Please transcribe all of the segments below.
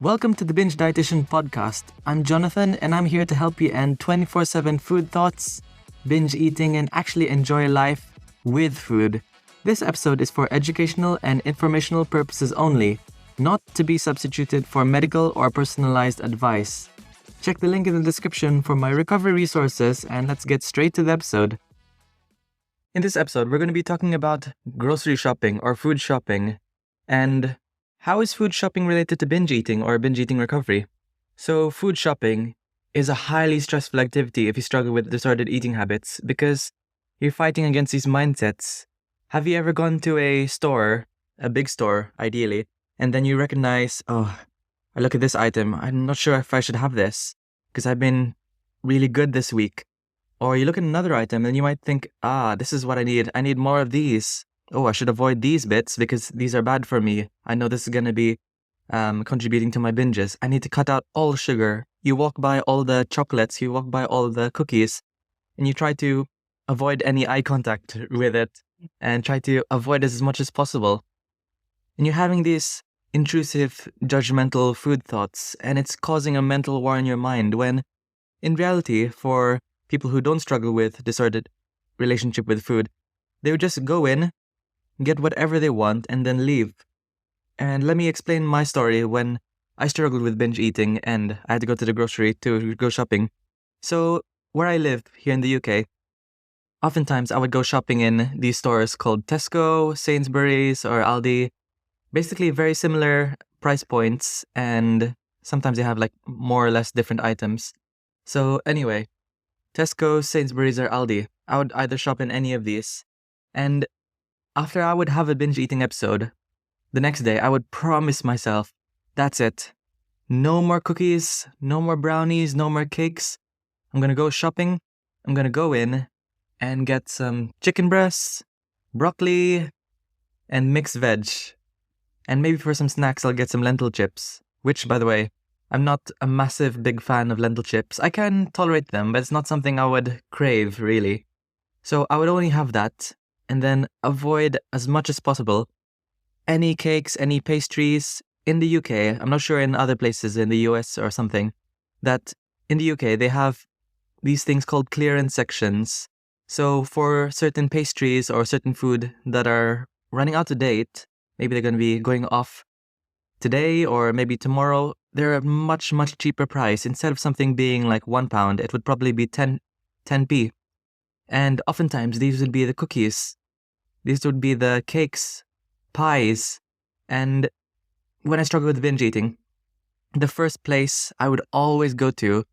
Welcome to the Binge Dietitian podcast. I'm Jonathan and I'm here to help you end 24/7 food thoughts, binge eating, and actually enjoy life with food. This episode is for educational and informational purposes only, not to be substituted for medical or personalized advice. Check the link in the description for my recovery resources and let's get straight to the episode. In this episode, we're going to be talking about grocery shopping or food shopping and how is food shopping related to binge eating or binge eating recovery? So food shopping is a highly stressful activity if you struggle with disordered eating habits because you're fighting against these mindsets. Have you ever gone to a store, a big store ideally, and then you recognize, I look at this item, I'm not sure if I should have this because I've been really good this week. Or you look at another item and you might think, this is what I need more of these. I should avoid these bits because these are bad for me. I know this is going to be contributing to my binges. I need to cut out all sugar. You walk by all the chocolates, you walk by all the cookies, and you try to avoid any eye contact with it and try to avoid it as much as possible. And you're having these intrusive, judgmental food thoughts, and it's causing a mental war in your mind when, in reality, for people who don't struggle with disordered relationship with food, they would just go in, get whatever they want, and then leave. And let me explain my story when I struggled with binge eating and I had to go to the grocery to go shopping. So where I live here in the UK, oftentimes I would go shopping in these stores called Tesco, Sainsbury's, or Aldi. Basically very similar price points, and sometimes they have like more or less different items. So anyway, Tesco, Sainsbury's, or Aldi, I would either shop in any of these. And after I would have a binge eating episode, the next day I would promise myself, that's it. No more cookies, no more brownies, no more cakes. I'm going to go shopping. I'm going to go in and get some chicken breasts, broccoli, and mixed veg. And maybe for some snacks, I'll get some lentil chips, which, by the way, I'm not a massive big fan of lentil chips. I can tolerate them, but it's not something I would crave, really. So I would only have that and then avoid as much as possible any cakes, any pastries. In the UK, I'm not sure in other places in the US or something, that in the UK they have these things called clearance sections. So for certain pastries or certain food that are running out of date, maybe they're going to be going off today or maybe tomorrow, they're a much, much cheaper price. Instead of something being like £1, it would probably be 10p. And oftentimes these would be the cookies. These would be the cakes, pies. And when I struggle with binge eating, the first place I would always go to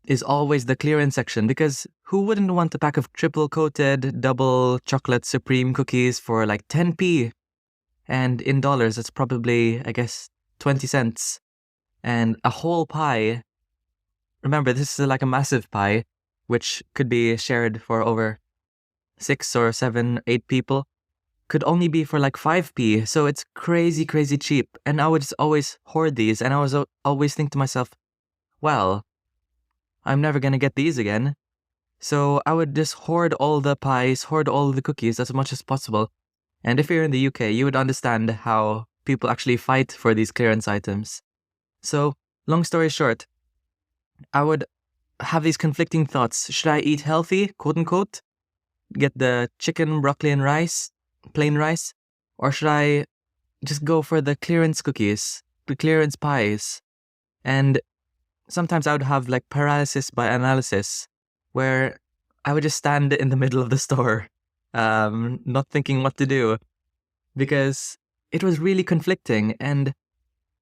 is always the clearance section, because who wouldn't want a pack of triple coated double chocolate supreme cookies for like 10p? And in dollars, it's probably, I guess, 20 cents. And a whole pie, remember, this is like a massive pie, which could be shared for over 6 or 7, 8 people, could only be for like 5p. So it's crazy, crazy cheap. And I would just always hoard these. And I was always think to myself, well, I'm never going to get these again. So I would just hoard all the pies, hoard all the cookies as much as possible. And if you're in the UK, you would understand how people actually fight for these clearance items. So, long story short, I would have these conflicting thoughts. Should I eat healthy, quote unquote? Get the chicken, broccoli, and rice, plain rice? Or should I just go for the clearance cookies, the clearance pies? And sometimes I would have like paralysis by analysis, where I would just stand in the middle of the store, not thinking what to do, because it was really conflicting. And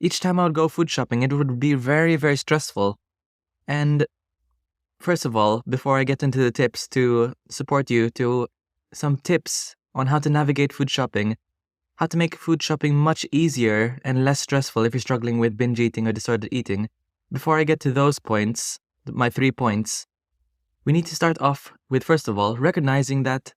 each time I would go food shopping, it would be very, very stressful. And first of all, before I get into the tips to support you, to some tips on how to navigate food shopping, how to make food shopping much easier and less stressful if you're struggling with binge eating or disordered eating. Before I get to those points, my 3 points, we need to start off with, first of all, recognizing that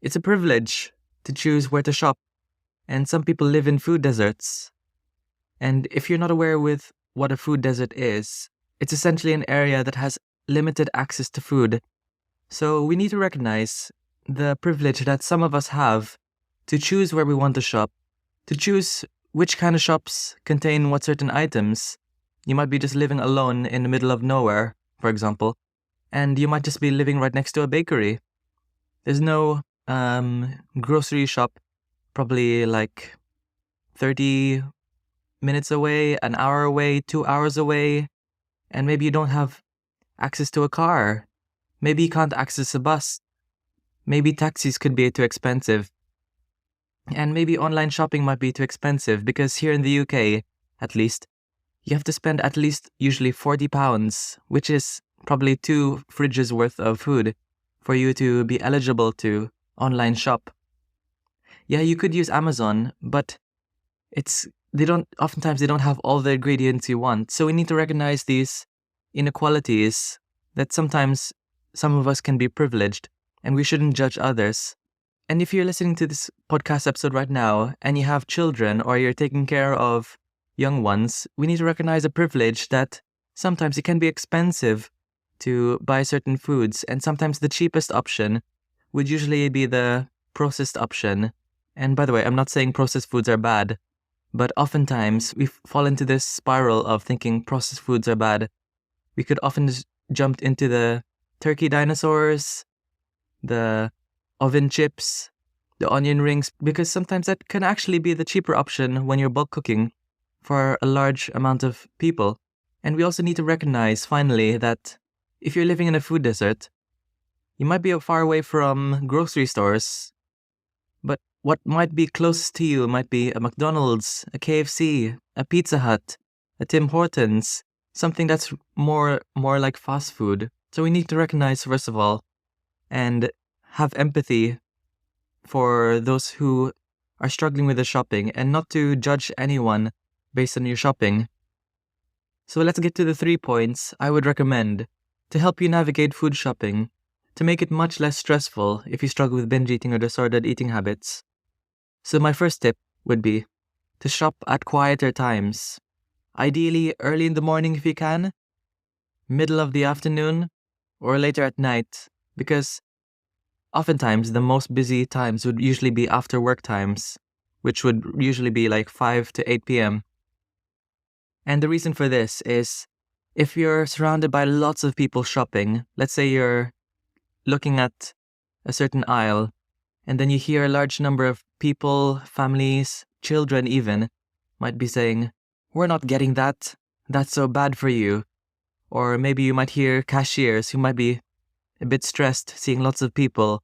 it's a privilege to choose where to shop. And some people live in food deserts. And if you're not aware with what a food desert is, it's essentially an area that has limited access to food. So we need to recognize the privilege that some of us have to choose where we want to shop, to choose which kind of shops contain what certain items, You might be just living alone in the middle of nowhere, for example, and you might just be living right next to a bakery. There's no grocery shop, probably like 30 minutes away, an hour away, 2 hours away, and maybe you don't have access to a car. Maybe you can't access a bus. Maybe taxis could be too expensive. And maybe online shopping might be too expensive because here in the UK, at least, you have to spend at least usually £40, which is probably 2 fridges worth of food for you to be eligible to online shop. Yeah, you could use Amazon, but oftentimes they don't have all the ingredients you want. So we need to recognize these inequalities, that sometimes some of us can be privileged and we shouldn't judge others. And if you're listening to this podcast episode right now and you have children or you're taking care of young ones, we need to recognize a privilege that sometimes it can be expensive to buy certain foods, and sometimes the cheapest option would usually be the processed option. And by the way, I'm not saying processed foods are bad, but oftentimes we fall into this spiral of thinking processed foods are bad. We could often just jump into the turkey dinosaurs, the oven chips, the onion rings, because sometimes that can actually be the cheaper option when you're bulk cooking for a large amount of people. And we also need to recognize, finally, that if you're living in a food desert, you might be far away from grocery stores, but what might be closest to you might be a McDonald's, a KFC, a Pizza Hut, a Tim Hortons, something that's more like fast food. So we need to recognize, first of all, and have empathy for those who are struggling with the shopping and not to judge anyone based on your shopping. So let's get to the 3 points I would recommend to help you navigate food shopping, to make it much less stressful if you struggle with binge eating or disordered eating habits. So my first tip would be to shop at quieter times. Ideally early in the morning if you can, middle of the afternoon, or later at night, because oftentimes the most busy times would usually be after work times, which would usually be like 5 to 8 p.m. And the reason for this is if you're surrounded by lots of people shopping, let's say you're looking at a certain aisle, and then you hear a large number of people, families, children even, might be saying, "We're not getting that. That's so bad for you." Or maybe you might hear cashiers who might be a bit stressed seeing lots of people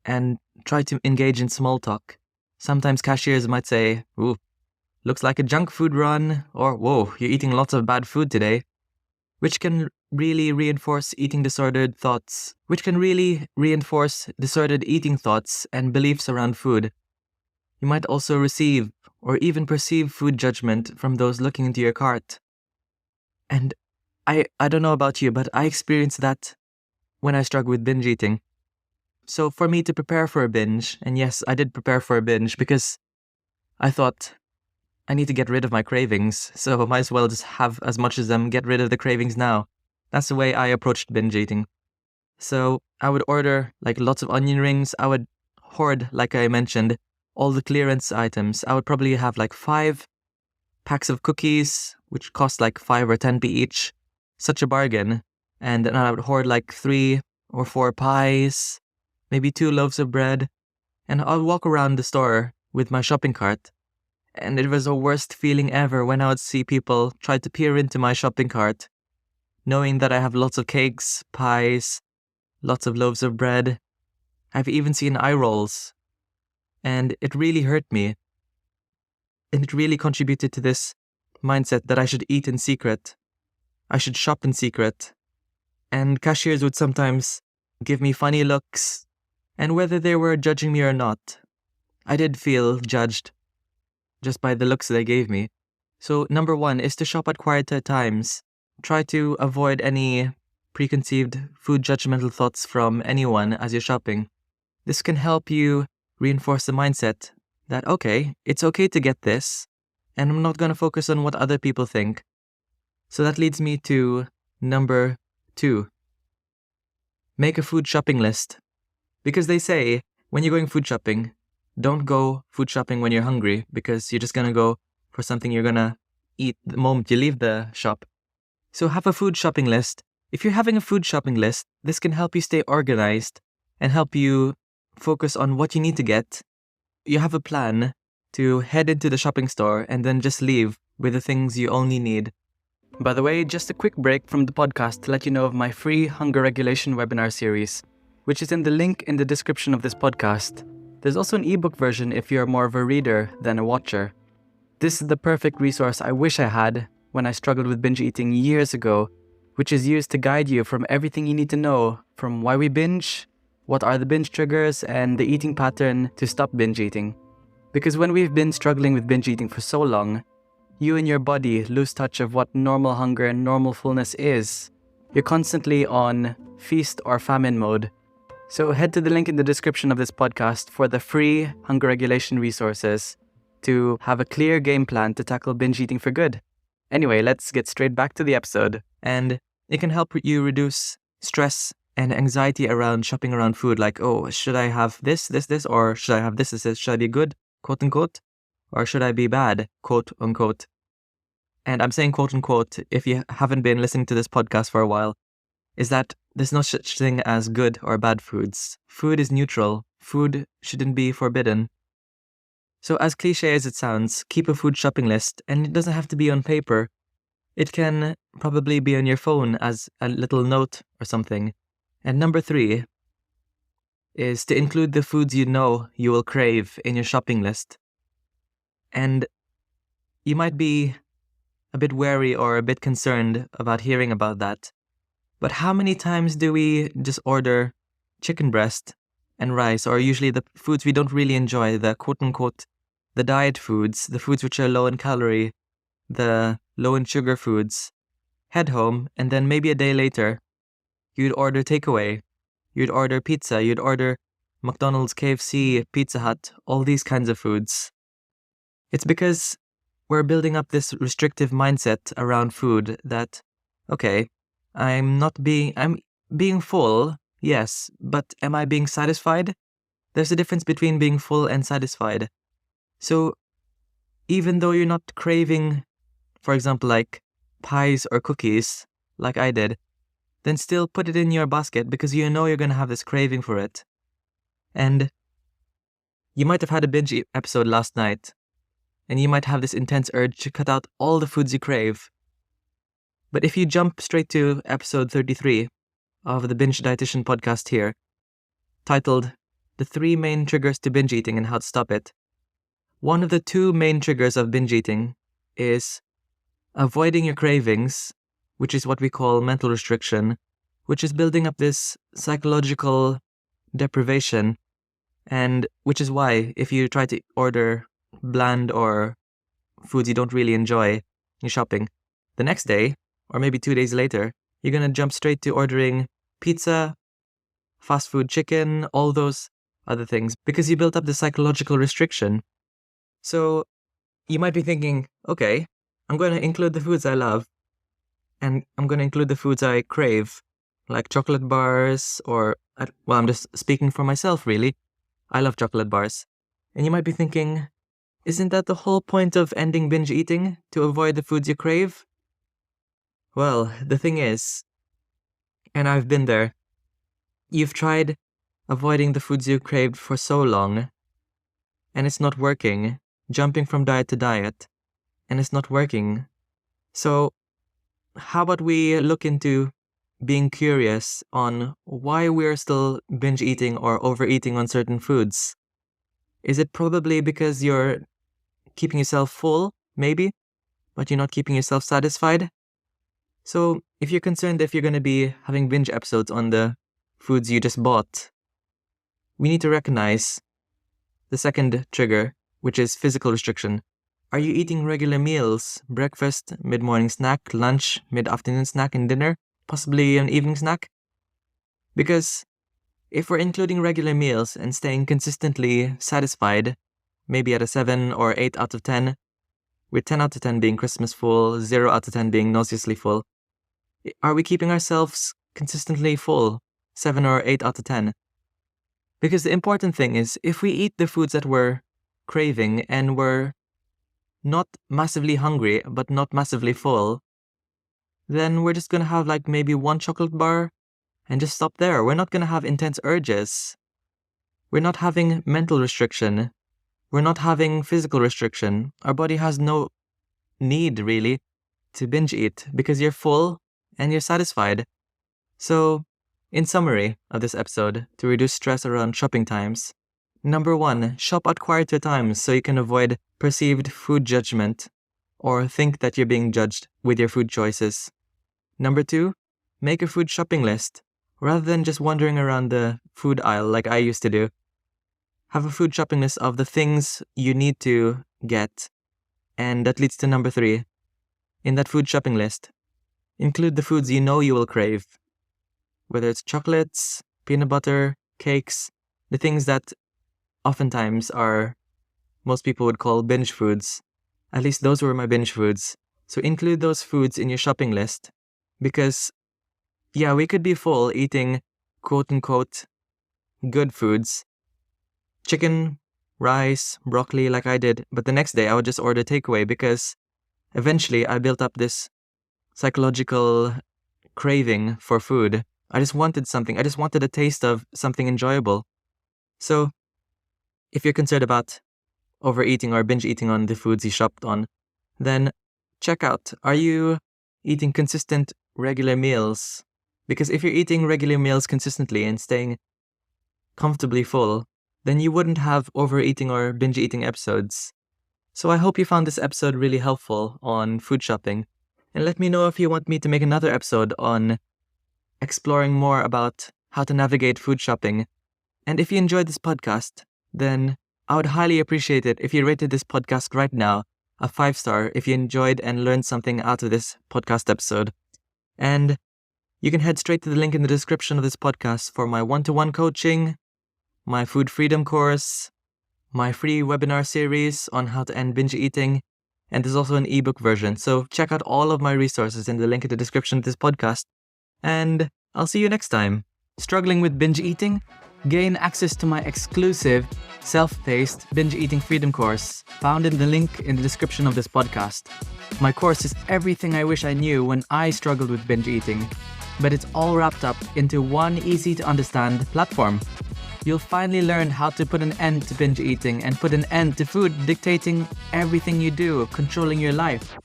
and try to engage in small talk. Sometimes cashiers might say, "Ooh, looks like a junk food run," or "Whoa, you're eating lots of bad food today," which can really reinforce eating disordered thoughts, disordered eating thoughts and beliefs around food. You might also receive or even perceive food judgment from those looking into your cart. And I don't know about you, but I experienced that when I struggled with binge eating. So for me to prepare for a binge, and yes, I did prepare for a binge because I thought I need to get rid of my cravings, so I might as well just have as much as them, get rid of the cravings now. That's the way I approached binge eating. So I would order like lots of onion rings. I would hoard, like I mentioned, all the clearance items. I would probably have like 5 packs of cookies, which cost like 5 or 10p each. Such a bargain. And then I would hoard like 3 or 4 pies, maybe 2 loaves of bread. And I would walk around the store with my shopping cart. And it was the worst feeling ever when I would see people try to peer into my shopping cart, knowing that I have lots of cakes, pies, lots of loaves of bread. I've even seen eye rolls. And it really hurt me. And it really contributed to this mindset that I should eat in secret. I should shop in secret. And cashiers would sometimes give me funny looks. And whether they were judging me or not, I did feel judged just by the looks they gave me. So number 1 is to shop at quieter times. Try to avoid any preconceived food judgmental thoughts from anyone as you're shopping. This can help you reinforce the mindset that, okay, it's okay to get this, and I'm not going to focus on what other people think. So that leads me to number 2. Make a food shopping list. Because they say, when you're going food shopping, don't go food shopping when you're hungry, because you're just going to go for something you're going to eat the moment you leave the shop. So have a food shopping list. If you're having a food shopping list, this can help you stay organized and help you focus on what you need to get. You have a plan to head into the shopping store and then just leave with the things you only need. By the way, just a quick break from the podcast to let you know of my free hunger regulation webinar series, which is in the link in the description of this podcast. There's also an ebook version if you're more of a reader than a watcher. This is the perfect resource I wish I had when I struggled with binge eating years ago, which is used to guide you from everything you need to know, from why we binge, what are the binge triggers, and the eating pattern to stop binge eating. Because when we've been struggling with binge eating for so long, you and your body lose touch of what normal hunger and normal fullness is. You're constantly on feast or famine mode. So head to the link in the description of this podcast for the free hunger regulation resources to have a clear game plan to tackle binge eating for good. Anyway, let's get straight back to the episode. And it can help you reduce stress and anxiety around shopping around food. Like, oh, should I have this, or should I have this? Should I be good, quote unquote, or should I be bad, quote unquote? And I'm saying quote unquote if you haven't been listening to this podcast for a while, is that there's no such thing as good or bad foods. Food is neutral. Food shouldn't be forbidden. So as cliche as it sounds, keep a food shopping list, and it doesn't have to be on paper. It can probably be on your phone as a little note or something. And number 3 is to include the foods you know you will crave in your shopping list. And you might be a bit wary or a bit concerned about hearing about that. But how many times do we just order chicken breast and rice, or usually the foods we don't really enjoy, the quote-unquote, the diet foods, the foods which are low in calorie, the low in sugar foods, head home, and then maybe a day later, you'd order takeaway, you'd order pizza, you'd order McDonald's, KFC, Pizza Hut, all these kinds of foods. It's because we're building up this restrictive mindset around food that, okay, I'm being full, yes, but am I being satisfied? There's a difference between being full and satisfied. So even though you're not craving, for example, like pies or cookies, like I did, then still put it in your basket because you know you're going to have this craving for it. And you might have had a binge episode last night, and you might have this intense urge to cut out all the foods you crave. But if you jump straight to episode 33 of the Binge Dietitian podcast here, titled The 3 Main Triggers to Binge Eating and How to Stop It, one of the 2 main triggers of binge eating is avoiding your cravings, which is what we call mental restriction, which is building up this psychological deprivation, and which is why if you try to order bland or foods you don't really enjoy in shopping, the next day, or maybe 2 days later, you're going to jump straight to ordering pizza, fast food chicken, all those other things, because you built up the psychological restriction. So you might be thinking, okay, I'm going to include the foods I love, and I'm going to include the foods I crave, like chocolate bars, or, well, I'm just speaking for myself, really. I love chocolate bars. And you might be thinking, isn't that the whole point of ending binge eating, to avoid the foods you crave? Well, the thing is, and I've been there, you've tried avoiding the foods you craved for so long, and it's not working, jumping from diet to diet, and it's not working. So how about we look into being curious on why we're still binge eating or overeating on certain foods? Is it probably because you're keeping yourself full, maybe, but you're not keeping yourself satisfied? So if you're concerned if you're going to be having binge episodes on the foods you just bought, we need to recognize the second trigger, which is physical restriction. Are you eating regular meals, breakfast, mid-morning snack, lunch, mid-afternoon snack, and dinner, possibly an evening snack? Because if we're including regular meals and staying consistently satisfied, maybe at a 7 or 8 out of 10, with 10 out of 10 being Christmas full, 0 out of 10 being nauseously full, are we keeping ourselves consistently full, 7 or 8 out of 10? Because the important thing is, if we eat the foods that we're craving and we're not massively hungry but not massively full, then we're just gonna have like maybe one chocolate bar and just stop there. We're not gonna have intense urges. We're not having mental restriction. We're not having physical restriction. Our body has no need, really, to binge eat because you're full and you're satisfied. So, in summary of this episode, to reduce stress around shopping times, number 1, shop at quieter times so you can avoid perceived food judgment or think that you're being judged with your food choices. Number 2, make a food shopping list rather than just wandering around the food aisle like I used to do. Have a food shopping list of the things you need to get. And that leads to number 3. In that food shopping list, include the foods you know you will crave. Whether it's chocolates, peanut butter, cakes, the things that oftentimes most people would call binge foods. At least those were my binge foods. So include those foods in your shopping list. Because, yeah, we could be full eating quote-unquote good foods. Chicken, rice, broccoli like I did, but the next day I would just order takeaway because eventually I built up this psychological craving for food. I just wanted something. I just wanted a taste of something enjoyable. So, if you're concerned about overeating or binge eating on the foods you shopped on, then check out, are you eating consistent regular meals? Because if you're eating regular meals consistently and staying comfortably full, then you wouldn't have overeating or binge eating episodes. So I hope you found this episode really helpful on food shopping. And let me know if you want me to make another episode on exploring more about how to navigate food shopping. And if you enjoyed this podcast, then I would highly appreciate it if you rated this podcast right now a 5-star if you enjoyed and learned something out of this podcast episode. And you can head straight to the link in the description of this podcast for my one-to-one coaching, my food freedom course, my free webinar series on how to end binge eating, and there's also an ebook version. So check out all of my resources in the link in the description of this podcast. And I'll see you next time. Struggling with binge eating? Gain access to my exclusive self-paced binge eating freedom course found in the link in the description of this podcast. My course is everything I wish I knew when I struggled with binge eating, but it's all wrapped up into one easy to understand platform. You'll finally learn how to put an end to binge eating and put an end to food dictating everything you do, controlling your life.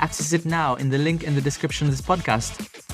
Access it now in the link in the description of this podcast.